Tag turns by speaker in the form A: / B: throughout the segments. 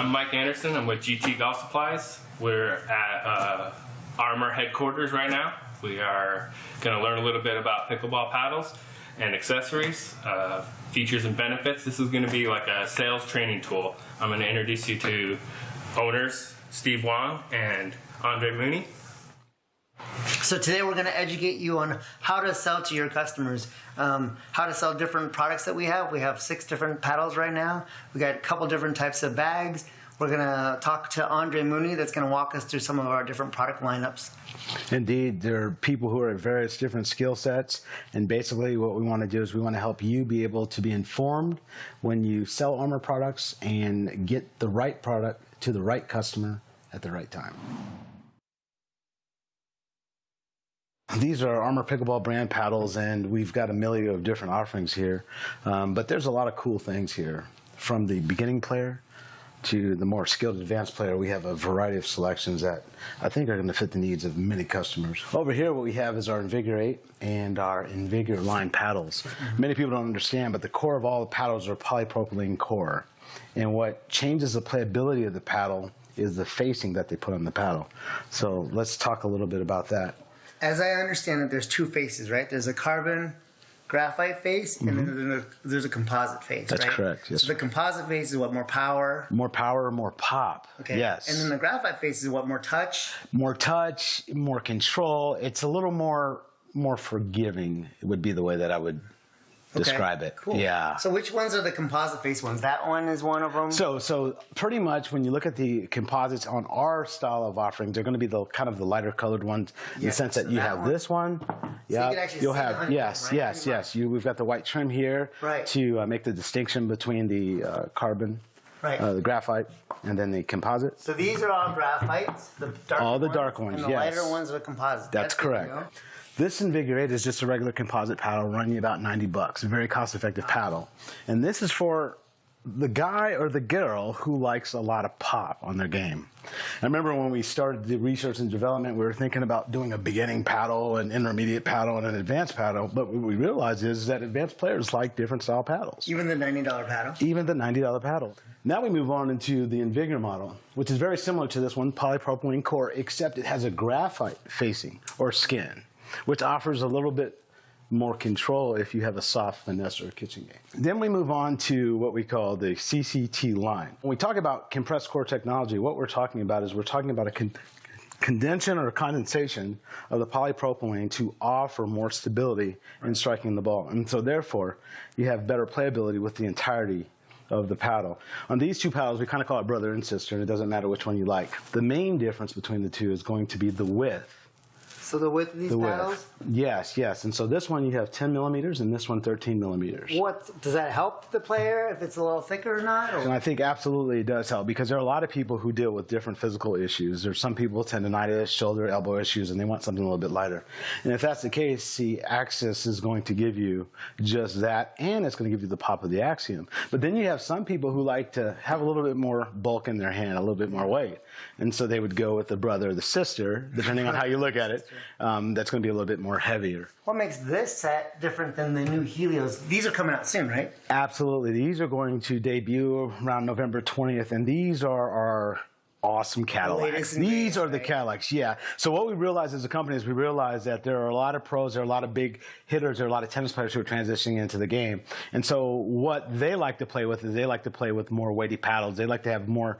A: I'm Mike Anderson. I'm with GT Golf Supplies. We're at Armour headquarters right now. We are going to learn a little bit about pickleball paddles and accessories, features and benefits. This is going to be like a sales training tool. I'm going to introduce you to owners Steve Wong and Andre Mooney.
B: So today we're going to educate you on how to sell to your customers, how to sell different products that we have. We have 6 different paddles right now. We got a couple different types of bags. We're going to talk to Andre Mooney that's going to walk us through some of our different product lineups.
C: Indeed, there are people who are at various different skill sets, and basically what we want to do is we want to help you be able to be informed when you sell Armour products and get the right product to the right customer at the right time. These are Armour Pickleball brand paddles, and we've got a million of different offerings here. But there's a lot of cool things here. From the beginning player to the more skilled advanced player, we have a variety of selections that I think are going to fit the needs of many customers. Over here, what we have is our Invigorate and our Invigor line paddles. Many people don't understand, but the core of all the paddles are polypropylene core. And what changes the playability of the paddle is the facing that they put on the paddle. So let's talk a little bit about that.
B: As I understand it, there's 2 faces, right? There's a carbon graphite face, and then there's a composite face,
C: That's
B: right?
C: correct, yes.
B: So the composite face is what, more power?
C: More power, more pop.
B: Okay.
C: Yes.
B: And then the graphite face is what, more touch?
C: More touch, more control. It's a little more forgiving, would be the way that I would describe it.
B: Cool.
C: Yeah.
B: So which ones are the composite face ones? That one is one of them?
C: So pretty much when you look at the composites on our style of offerings, they're going to be the kind of the lighter colored ones in the sense that you have this one. Yeah. You'll have yes. We've got the white trim here to make the distinction between the carbon, the graphite, and then the composite.
B: So these are all graphites, the dark
C: all the
B: ones,
C: dark ones,
B: and the lighter ones are composite.
C: That's correct. This Invigorate is just a regular composite paddle running you about $90. A very cost-effective paddle. And this is for the guy or the girl who likes a lot of pop on their game. I remember when we started the research and development, we were thinking about doing a beginning paddle, an intermediate paddle, and an advanced paddle. But what we realized is that advanced players like different style paddles.
B: Even the $90 paddle? Even
C: the $90 paddle. Now we move on into the Invigor model, which is very similar to this one, polypropylene core, except it has a graphite facing or skin, which offers a little bit more control if you have a soft finesse or kitchen game. Then we move on to what we call the CCT line. When we talk about compressed core technology, what we're talking about is we're talking about a condension or condensation of the polypropylene to offer more stability in striking the ball. And so therefore, you have better playability with the entirety of the paddle. On these 2 paddles, we kind of call it brother and sister, and it doesn't matter which one you like. The main difference between the 2 is going to be the width.
B: So the width of these paddles?
C: Yes. And so this one you have 10 millimeters and this one 13 millimeters.
B: What does that help the player if it's a little thicker or not? Or?
C: And I think absolutely it does help because there are a lot of people who deal with different physical issues. There's some people with tendonitis, shoulder, elbow issues, and they want something a little bit lighter. And if that's the case, the Axis is going to give you just that, and it's going to give you the pop of the Axiom. But then you have some people who like to have a little bit more bulk in their hand, a little bit more weight. And so they would go with the brother or the sister, depending on how you look at it. That's going to be a little bit more heavier.
B: What makes this set different than the new Helios? These are coming out soon, right?
C: Absolutely. These are going to debut around November 20th, and these are our awesome Cadillacs. These are the Cadillacs, yeah. So what we realized as a company is we realized that there are a lot of pros, there are a lot of big hitters, there are a lot of tennis players who are transitioning into the game. And so what they like to play with is they like to play with more weighty paddles. They like to have more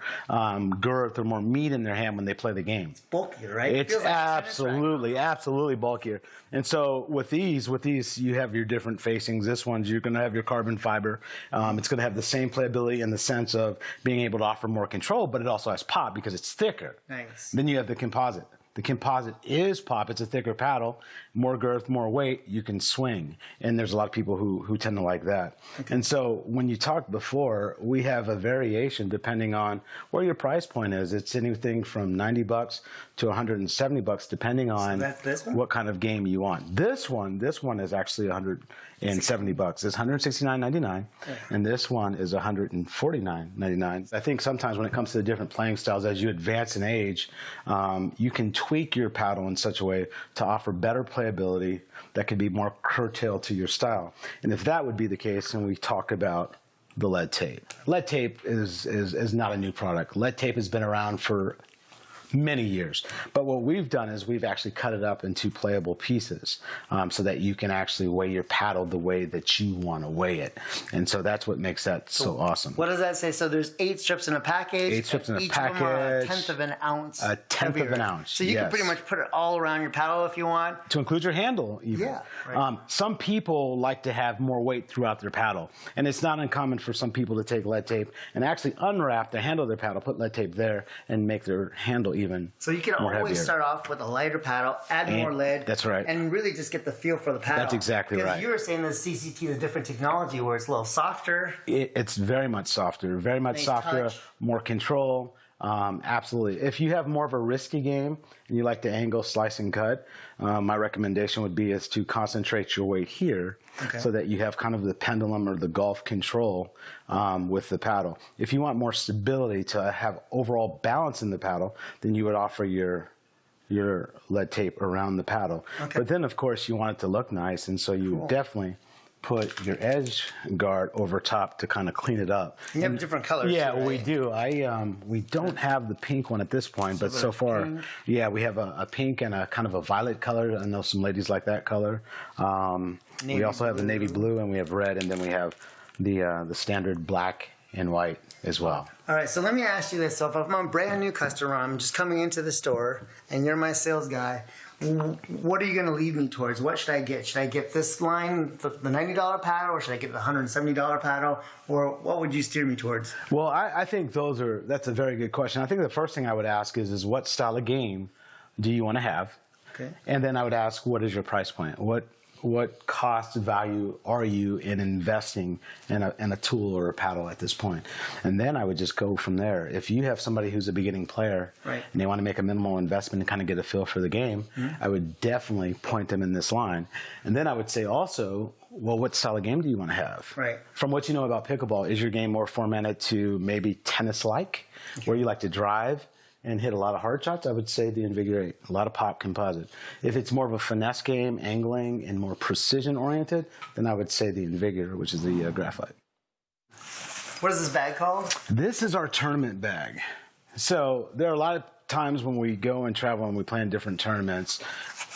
C: girth or more meat in their hand when they play the game.
B: It's bulkier, right?
C: It's absolutely bulkier. And so with these, you have your different facings. This one's, you're going to have your carbon fiber. It's going to have the same playability in the sense of being able to offer more control, but it also has pop because it's thicker.
B: Nice.
C: Then you have the composite. The composite is pop. It's a thicker paddle, more girth, more weight. You can swing, and there's a lot of people who tend to like that. Okay. And so when you talked before, we have a variation depending on where your price point is. It's anything from $90 to $170, depending on what kind of game you want. This one is actually $170. It's $169.99, and this one is $149.99. I think sometimes when it comes to the different playing styles, as you advance in age, you can tweak your paddle in such a way to offer better playability that could be more curtailed to your style. And if that would be the case, then we talk about the lead tape. Lead tape is not a new product. Lead tape has been around for many years. But what we've done is we've actually cut it up into playable pieces so that you can actually weigh your paddle the way that you want to weigh it. And so that's what makes that so awesome.
B: What does that say? So there's 8 strips in a package.
C: 8 strips in a
B: each
C: package.
B: Of them are a tenth of an ounce.
C: A tenth of an ounce.
B: So you can pretty much put it all around your paddle if you want.
C: To include your handle, even.
B: Yeah. Right.
C: Some people like to have more weight throughout their paddle. And it's not uncommon for some people to take lead tape and actually unwrap the handle of their paddle, put lead tape there, and make their handle even.
B: So you can always
C: heavier.
B: start off with a lighter paddle, add more lead.
C: That's right.
B: And really just get the feel for the paddle.
C: That's exactly right.
B: Because you were saying the CCT is a different technology where it's a little softer.
C: It's very much softer, very much
B: Nice
C: softer,
B: touch.
C: more control. Absolutely. If you have more of a risky game and you like to angle, slice, and cut, my recommendation would be is to concentrate your weight here so that you have kind of the pendulum or the golf control with the paddle. If you want more stability to have overall balance in the paddle, then you would offer your lead tape around the paddle.
B: Okay.
C: But then, of course, you want it to look nice, and so you definitely put your edge guard over top to kind of clean it up.
B: You have different colors.
C: Yeah,
B: too, right?
C: we do. We don't have the pink one at this point, but so far, yeah, we have a pink and a kind of a violet color. I know some ladies like that color. We also have the navy blue, and we have red, and then we have the standard black and white as well.
B: All right, so let me ask you this. So if I'm a brand new customer, I'm just coming into the store, and you're my sales guy, what are you going to lead me towards? What should I get? Should I get this line, the $90 paddle, or should I get the $170 paddle? Or what would you steer me towards?
C: Well, I think that's a very good question. I think the first thing I would ask is what style of game do you want to have?
B: Okay.
C: And then I would ask, what is your price point? What cost value are you in investing in a tool or a paddle at this point? And then I would just go from there. If you have somebody who's a beginning player and they want to make a minimal investment and kind of get a feel for the game, I would definitely point them in this line. And then I would say also, well, what style of game do you want to have?
B: Right.
C: From what you know about pickleball, is your game more formatted to maybe tennis-like, where you like to drive and hit a lot of hard shots? I would say the Invigorate, a lot of pop composite. If it's more of a finesse game, angling, and more precision-oriented, then I would say the Invigor, which is the graphite.
B: What is this bag called?
C: This is our tournament bag. So there are a lot of times when we go and travel and we play in different tournaments,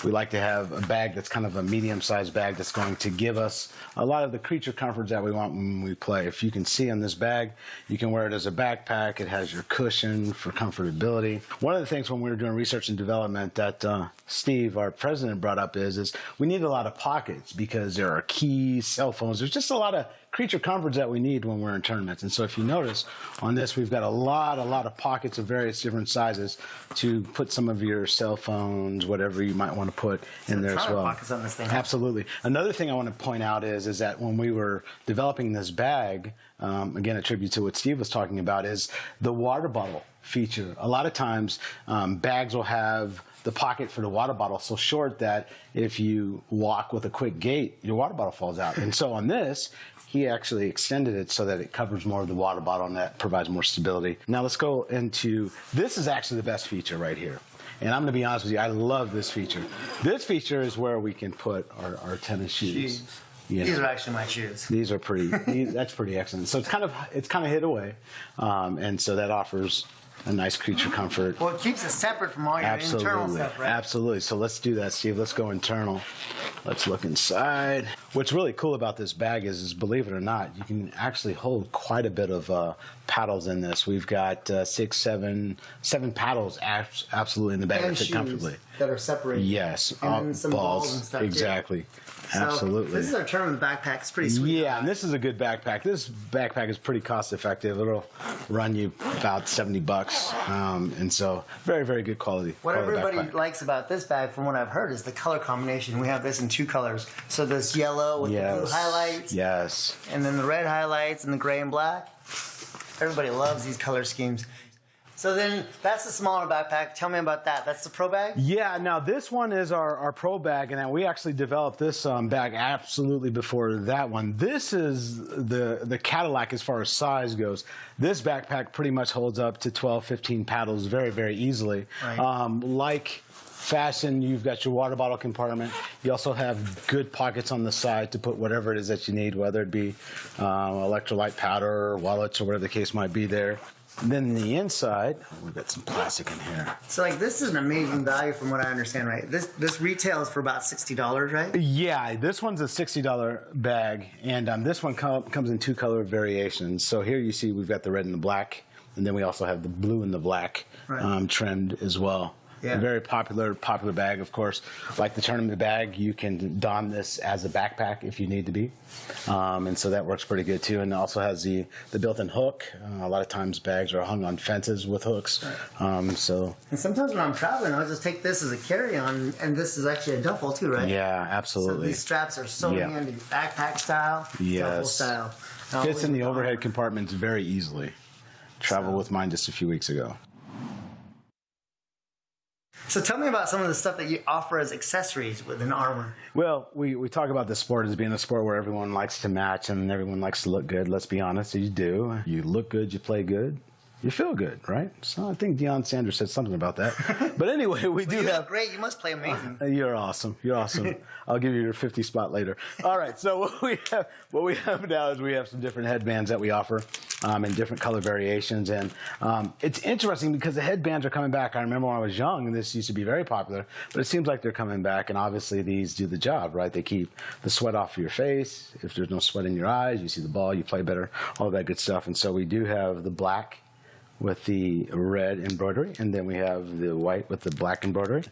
C: we like to have a bag that's kind of a medium-sized bag that's going to give us a lot of the creature comforts that we want when we play. If you can see on this bag, you can wear it as a backpack. It has your cushion for comfortability. One of the things when we were doing research and development that Steve, our president, brought up is we need a lot of pockets because there are keys, cell phones. There's just a lot of creature comforts that we need when we're in tournaments. And so if you notice on this, we've got a lot of pockets of various different sizes to put some of your cell phones, whatever you might want to put in there as well.
B: Pockets on this thing.
C: Absolutely. Another thing I want to point out is that when we were developing this bag, again, a tribute to what Steve was talking about, is the water bottle feature. A lot of times bags will have the pocket for the water bottle so short that if you walk with a quick gait, your water bottle falls out. And so on this, he actually extended it so that it covers more of the water bottle and that provides more stability. Now let's go into, this is actually the best feature right here. And I'm going to be honest with you, I love this feature. This feature is where we can put our tennis shoes. You know,
B: these are actually my shoes.
C: These are pretty, that's pretty excellent. So it's kind of hid away. And so that offers a nice creature comfort.
B: Well, it keeps it separate from all your internal stuff, right?
C: Absolutely. So let's do that, Steve. Let's go internal. Let's look inside. What's really cool about this bag is believe it or not, you can actually hold quite a bit of paddles in this. We've got 7 paddles absolutely in the bag that fit comfortably.
B: That are separated.
C: Yes.
B: And then some balls and stuff,
C: exactly.
B: Too.
C: Absolutely.
B: So this is our tournament backpack. It's pretty sweet.
C: Yeah, and this is a good backpack. This backpack is pretty cost effective. It'll run you about $70, and so very, very good quality.
B: What everybody
C: backpack
B: likes about this bag, from what I've heard, is the color combination. We have this in 2 colors. So this yellow with the blue highlights.
C: Yes.
B: And then the red highlights and the gray and black. Everybody loves these color schemes. So then that's the smaller backpack. Tell me about that. That's the Pro bag?
C: Yeah, now this one is our Pro bag, and we actually developed this bag absolutely before that one. This is the Cadillac as far as size goes. This backpack pretty much holds up to 12, 15 paddles very, very easily. Right. Like fashion. You've got your water bottle compartment. You also have good pockets on the side to put whatever it is that you need, whether it be electrolyte powder, wallets, or whatever the case might be there. And then the inside, we've got some plastic in here.
B: So like this is an amazing value from what I understand, right? This retails for about $60, right?
C: Yeah, this one's a $60 bag, and this one comes in 2 color variations. So here you see we've got the red and the black, and then we also have the blue and the black trimmed as well. Yeah. A very popular bag, of course. Like the tournament bag, you can don this as a backpack if you need to be. And so that works pretty good too. And it also has the built-in hook. A lot of times bags are hung on fences with hooks. And
B: sometimes when I'm traveling, I'll just take this as a carry-on, and this is actually a duffel too, right?
C: Yeah, absolutely.
B: So these straps are sewn into backpack style, duffel style.
C: Fits in the overhead compartments very easily. Traveled with mine just a few weeks ago.
B: So tell me about some of the stuff that you offer as accessories within Armour.
C: Well, we talk about the sport as being a sport where everyone likes to match and everyone likes to look good. Let's be honest, you do. You look good, you play good, you feel good, right? So I think Deion Sanders said something about that. But anyway, we do have...
B: Great, you must play amazing.
C: You're awesome. You're awesome. I'll give you your 50 spot later. All right, so what we have now is we have some different headbands that we offer in different color variations. And it's interesting because the headbands are coming back. I remember when I was young, and this used to be very popular, but it seems like they're coming back, and obviously these do the job, right? They keep the sweat off of your face. If there's no sweat in your eyes, you see the ball, you play better, all that good stuff. And so we do have the black with the red embroidery, and then we have the white with the black embroidery.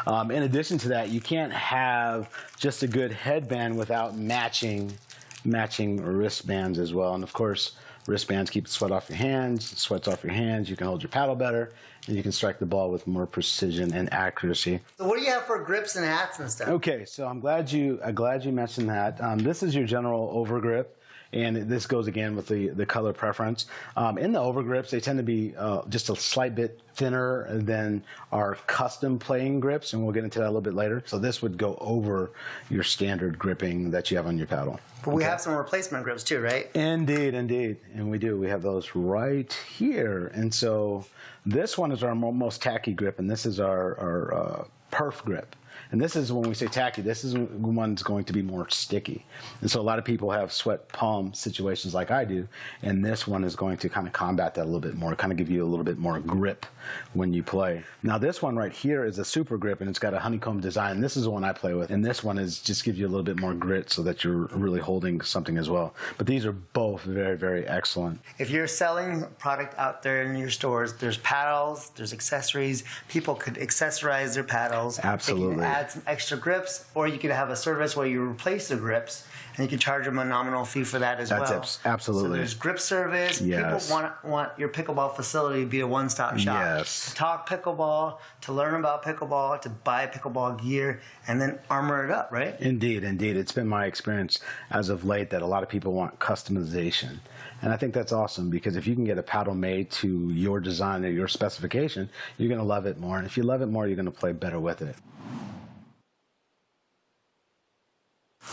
C: In addition to that, you can't have just a good headband without matching wristbands as well. And of course, wristbands keep the sweat off your hands. The sweat's off your hands. You can hold your paddle better, and you can strike the ball with more precision and accuracy.
B: So what do you have for grips and hats and stuff?
C: Okay, so I'm glad you mentioned that. This is your general overgrip. And this goes again with the color preference. In the overgrips, they tend to be just a slight bit thinner than our custom playing grips, and we'll get into that a little bit later. So this would go over your standard gripping that you have on your paddle.
B: But we have some replacement grips too, right?
C: Indeed. And we do. We have those right here. And so this one is our most tacky grip, and this is our perf grip. And this is, when we say tacky, this is one's going to be more sticky. And so a lot of people have sweat palm situations like I do, and this one is going to kind of combat that a little bit more, kind of give you a little bit more grip when you play. Now this one right here is a super grip, and it's got a honeycomb design. This is the one I play with, and this one is just gives you a little bit more grit so that you're really holding something as well. But these are both very, very excellent.
B: If you're selling product out there in your stores, there's paddles, there's accessories. People could accessorize their paddles.
C: Absolutely.
B: They can add some extra grips, or you could have a service where you replace the grips, and you can charge them a nominal fee for that as well.
C: That's absolutely.
B: So there's grip service.
C: Yes.
B: People want your pickleball facility to be a one-stop shop.
C: Yes.
B: To talk pickleball, to learn about pickleball, to buy pickleball gear, and then armor it up, right?
C: Indeed. It's been my experience as of late that a lot of people want customization. And I think that's awesome, because if you can get a paddle made to your design or your specification, you're going to love it more. And if you love it more, you're going to play better with it.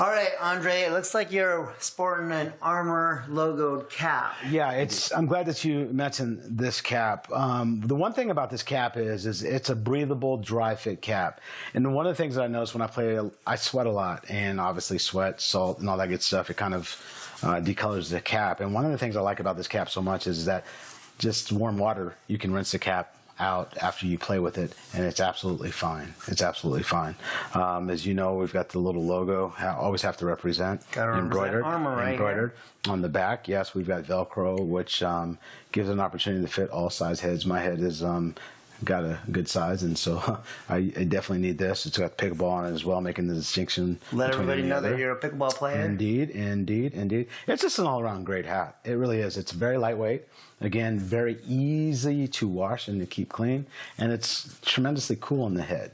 B: All right, Andre, it looks like you're sporting an Armour logoed cap.
C: Yeah, I'm glad that you mentioned this cap. The one thing about this cap is it's a breathable, dry fit cap. And one of the things that I notice when I play, I sweat a lot, and obviously sweat, salt, and all that good stuff, it kind of decolors the cap. And one of the things I like about this cap so much is that just warm water, you can rinse the cap out after you play with it, and it's absolutely fine. It's absolutely fine. As you know, we've got the little logo. Always have to represent. Embroidered.
B: Armour right
C: embroidered on the back. Yes, we've got Velcro, which gives an opportunity to fit all size heads. My head is got a good size, and so I definitely need this. It's got pickleball on it as well, making the distinction.
B: Let everybody know that you're a pickleball player.
C: Indeed. It's just an all-around great hat. It really is. It's very lightweight. Again, very easy to wash and to keep clean, and it's tremendously cool on the head.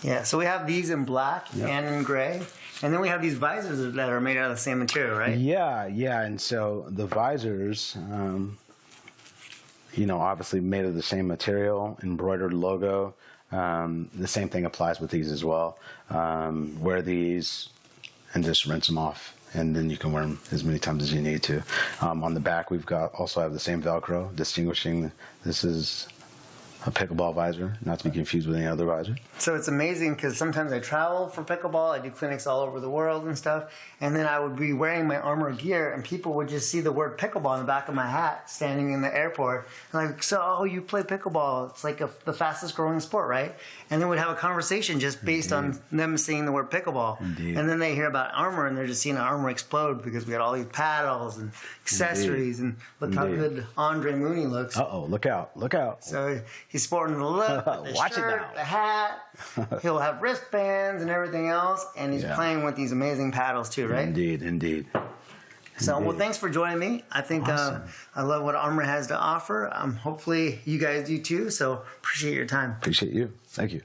B: Yeah, so we have these in black and in gray, and then we have these visors that are made out of the same material, right?
C: Yeah, and so the visors, obviously made of the same material, embroidered logo. The same thing applies with these as well. Wear these and just rinse them off, and then you can wear them as many times as you need to. On the back, we've also have the same Velcro, distinguishing this is a pickleball visor, not to be confused with any other visor.
B: So it's amazing because sometimes I travel for pickleball. I do clinics all over the world and stuff. And then I would be wearing my Armour gear and people would just see the word pickleball in the back of my hat standing in the airport. And like, so, oh, you play pickleball. It's like the fastest growing sport, right? And then we'd have a conversation just based on them seeing the word pickleball.
C: Indeed.
B: And then they hear about Armour and they're just seeing Armour explode because we got all these paddles and accessories. And look how good Andre Mooney looks.
C: Uh-oh, look out, look out.
B: So he's sporting the look, the
C: Watch it
B: shirt,
C: now.
B: the hat. He'll have wristbands and everything else, and he's playing with these amazing paddles too, right?
C: Indeed, indeed.
B: So, well, thanks for joining me. I think
C: Awesome.
B: I love what Armour has to offer. Hopefully, you guys do too. So, appreciate your time.
C: Appreciate you. Thank you.